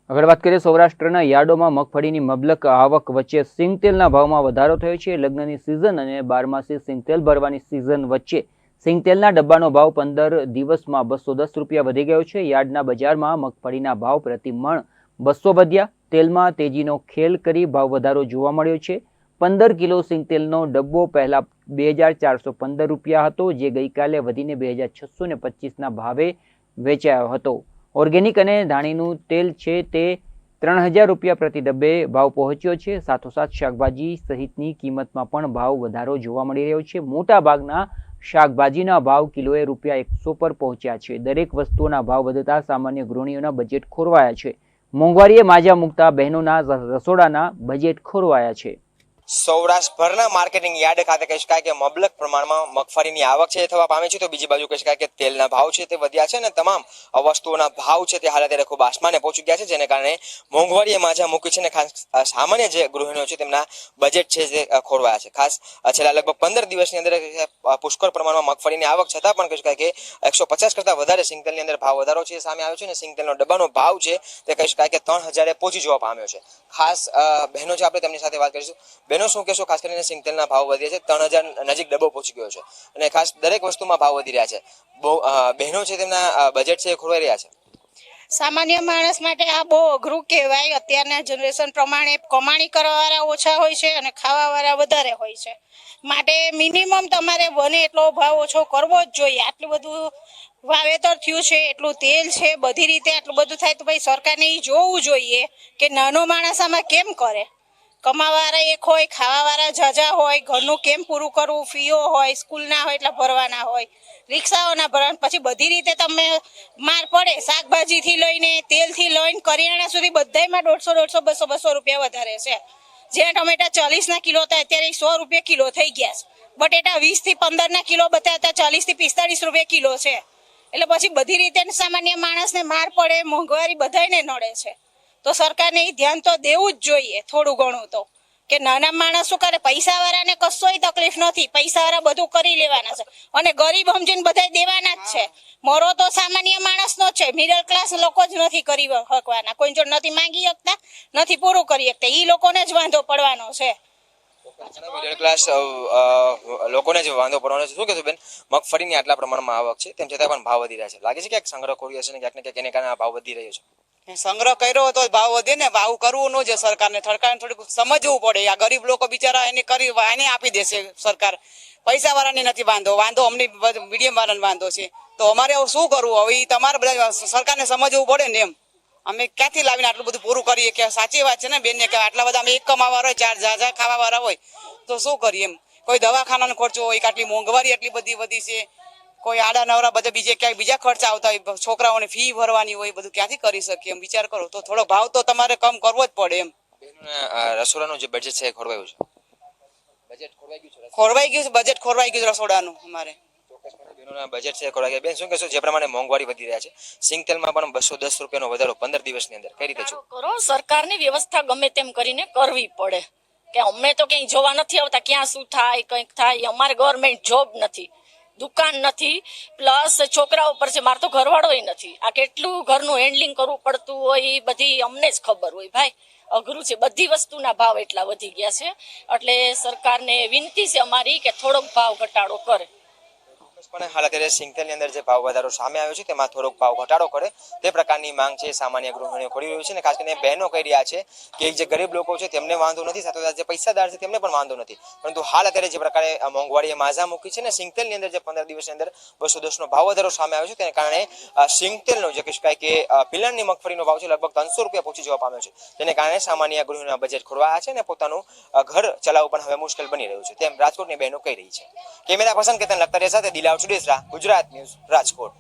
આગળ વાત કરીએ સૌરાષ્ટ્રના યાર્ડોમાં મગફળીની મબલક આવક વચ્ચે સિંગતેલના ભાવમાં વધારો થયો છે। લગ્નની સિઝન અને બારમાસી સિંગતેલ ભરવાની સિઝન વચ્ચે સિંગતેલના ડબ્બાનો ભાવ 15 દિવસમાં 210 રૂપિયા વધી ગયો છે। યાર્ડના બજારમાં મગફળીના ભાવ પ્રતિ મણ 200 વધ્યા। તેલમાં તેજીનો ખેલ કરી ભાવ વધારો જોવા મળ્યો છે। 15 કિલો સિંગતેલનો ડબ્બો પહેલા 2415 રૂપિયા હતો, જે ગઈકાલે વધીને 2625ના ભાવે વેચાયો હતો। ઓર્ગેનિક અને ધાણીનું તેલ છે તે 3000 રૂપિયા પ્રતિ ડબ્બે ભાવ પહોંચ્યો છે। સાથોસાથ શાકભાજી સહિતની કિંમતમાં પણ ભાવ વધારો જોવા મળી રહ્યો છે। મોટા ભાગના શાકભાજીના ભાવ કિલોએ રૂપિયા 100 પર પહોંચ્યા છે। દરેક વસ્તુઓના ભાવ વધતા સામાન્ય ગૃહિણીઓના બજેટ ખોરવાયા છે। મોંઘવારીએ માજા મૂકતા બહેનોના રસોડાના બજેટ ખોરવાયા છે। સૌરાષ્ટ્રભરના માર્કેટિંગ યાર્ડ ખાતે કહી શકાય કે મબલક પ્રમાણમાં મગફળીની આવક છે થવા પામી છે, તો બીજી બાજુ કહી શકાય કે તેલના ભાવ છે તે વધ્યા છે અને તમામ વસ્તુઓના ભાવ છે તે હાલ અત્યારે ખૂબ આસમાને પહોંચી ગયા છે, જેને કારણે મોંઘવારીએ માજા મૂકી છે અને ખાસ સામાન્ય જે ગૃહિણીઓ છે તેમના બજેટ છે જે ખોરવાયા છે। ખાસ છેલ્લા લગભગ 15 દિવસની અંદર પુષ્કળ પ્રમાણમાં મગફળીની આવક છતાં પણ કહી શકાય કે 150 કરતા વધારે સિંગતેલની અંદર ભાવ વધારો છે સામે આવ્યો છે અને સિંગતેલનો ડબ્બાનો ભાવ છે તે કહી શકાય કે 3000 પહોંચી જવા પામ્યો છે। ખાસ બહેનો છે, આપણે તેમની સાથે વાત કરીશું। બહેનો, શું કહેશો? ખાસ કરીને સિંગતેલના ભાવ વધ્યા છે, 3000 નજીક ડબ્બો પહોંચી ગયો છે અને ખાસ દરેક વસ્તુમાં ભાવ વધી રહ્યા છે। બહેનો છે તેમના બજેટ છે ખોરવાઈ રહ્યા છે। સામાન્ય માણસ માટે આ બહુ અઘરું કહેવાય। અત્યારના જનરેશન પ્રમાણે કમાણી કરવાવાળા ઓછા હોય છે અને ખાવાવાળા વધારે હોય છે, માટે મિનિમમ તમારે બને એટલો ભાવ ઓછો કરવો જ જોઈએ। આટલું બધું વાવેતર થયું છે, એટલું તેલ છે, બધી રીતે આટલું બધું થાય તો ભાઈ સરકારને એ જોવું જોઈએ કે નાનો માણસ આમાં કેમ કરે। કમાવાળા એક હોય, ખાવાવાળા ઝાઝા હોય, ઘરનું કેમ પૂરું કરવું, ફીઓ હોય, સ્કૂલના હોય એટલે ભરવાના હોય, રિક્ષાઓના ભરવાના, પછી બધી રીતે તમે માર પડે। શાકભાજીથી લઈને તેલથી લઈને કરિયાણા સુધી બધામાં 150, 200, 200 રૂપિયા વધારે છે। જ્યાં ટમેટા 40ના કિલો હતા અત્યારે 100 રૂપિયા કિલો થઈ ગયા છે। બટેટા 20 થી 15ના કિલો બતાવતા 40 થી 45 રૂપિયા કિલો છે। એટલે પછી બધી રીતે સામાન્ય માણસને માર પડે, મોંઘવારી બધાને નડે છે। તો સરકારને એ ધ્યાન તો દેવું જ જોઈએ થોડું ઘણું, તો કે નાના માણસ શું કરે। પૈસાવાળાને કશોય તકલીફ નથી, પૈસાવાળા બધું કરી લેવાના છે અને ગરીબ સમજીને બધા દેવાના જ છે। મરો તો સામાન્ય માણસનો જ છે, મિડલ ક્લાસ લોકો જ નથી કરી શકવાના। કોઈ જો નથી માંગી શકતા, નથી પૂરું કરી શકતા, એ લોકોને જ વાંધો પડવાનો છે। મિડલ ક્લાસ લોકોને જ વાંધો પડવાનો છે। શું કહેશો બેન, મગફળીની આટલા પ્રમાણમાં આવક છે તેમ છતાં પણ ભાવ વધી રહ્યા છે, લાગે છે ક્યાંક સંગ્રહખોરી હશે ને ક્યાંક ને ક્યાંક એને કારણે આ ભાવ વધી રહ્યો છે? સંગ્રહ કર્યો તો ભાવ વધે ને, ભાવ કરવું ન છે સરકારને થોડીક સમજવું પડે। આ ગરીબ લોકો બિચારા એને આપી દેશે સરકાર। પૈસા વાળાને નથી વાંધો અમને મીડિયમ વાળાને વાંધો છે, તો અમારે શું કરવું હવે? તમારે બધા સરકારને સમજવું પડે ને। એમ અમે ક્યાંથી લાવીને આટલું બધું પૂરું કરીએ? કે સાચી વાત છે ને બેન ને, કે આટલા બધા અમે એક કમાવા હોય, 4 ઝાઝા ખાવા વાળા હોય તો શું કરીએ? એમ કોઈ દવાખાનાનો ખર્ચો હોય, આટલી મોંઘવારી એટલી બધી વધી છે, કોઈ આડા નવરા બધા બીજે ક્યાંય બીજા ખર્ચા આવતા હોય, છોકરાઓને ફી ભરવાની હોય, બધું ક્યાંથી કરી શકીએ? એમ વિચાર કરો તો થોડો ભાવ તો તમારે કમ કરવો જ પડે। એમ રસોડાનું જે બજેટ છે એ ખોરવાયું છે, બજેટ ખોરવાઈ ગયું રસોડાનું અમારે। બહેનોના બજેટ છે ખોરવાઈ ગયા। બેન, શું કહેશો? જે પ્રમાણે મોંઘવારી વધી રહ્યા છે, સિંગતેલમાં પણ 210 રૂપિયાનો વધારો 15 દિવસની અંદર, કઈ રીતે કરો? સરકારની વ્યવસ્થા ગમે તેમ કરીને કરવી પડે, કે અમે તો ક્યાંય જોવા નથી આવતા, ક્યાં શું થાય કંઈક થાય। અમારે ગવર્મેન્ટ જોબ નથી, દુકાન નથી, પ્લસ છોકરાઓ પર છે, મારે તો ઘરવાળો નથી। આ કેટલું ઘરનું હેન્ડલિંગ કરવું પડતું હોય એ બધી અમને જ ખબર હોય ભાઈ, અઘરું છે। બધી વસ્તુના ભાવ એટલા વધી ગયા છે, એટલે સરકારને વિનંતી છે અમારી કે થોડોક ભાવ ઘટાડો કરે। પણ હાલ અત્યારે સિંગતેલની અંદર જે ભાવ વધારો સામે આવ્યો છે તેમાં થોડોક ભાવ ઘટાડો કરે તે પ્રકારની માંગ છે સામાન્ય ગૃહિણીઓ કરી રહ્યું છે અને ખાસ કરીને બહેનો કહી રહ્યા છે કે જે ગરીબ લોકો છે તેમને વાંધો નથી, સાથે જે પૈસાદાર છે તેમને પણ વાંધો નથી, પરંતુ હાલ અત્યારે જે પ્રકારે મોંઘવારીએ માઝા મૂકી છે ને સિંગતેલની અંદર જે 15 દિવસની અંદર 210નો ભાવ વધારો સામે આવ્યો છે તેને કારણે સિંગતેલનો જે કહી શકાય કે પિલાણની મગફળીનો ભાવ છે લગભગ 300 રૂપિયા પહોંચી જવા પામ્યો છે, જેને કારણે સામાન્ય ગૃહિણીઓના બજેટ ખોરવાયા છે અને પોતાનું ઘર ચલાવવું પણ હવે મુશ્કેલ બની રહ્યું છે, તેમ રાજકોટની બહેનો કહી રહી છે। કેમેરા પર્સન કેતન લખતરિયા સાથે દિલાવ ચુડેસરા, ગુજરાત ન્યૂઝ, રાજકોટ।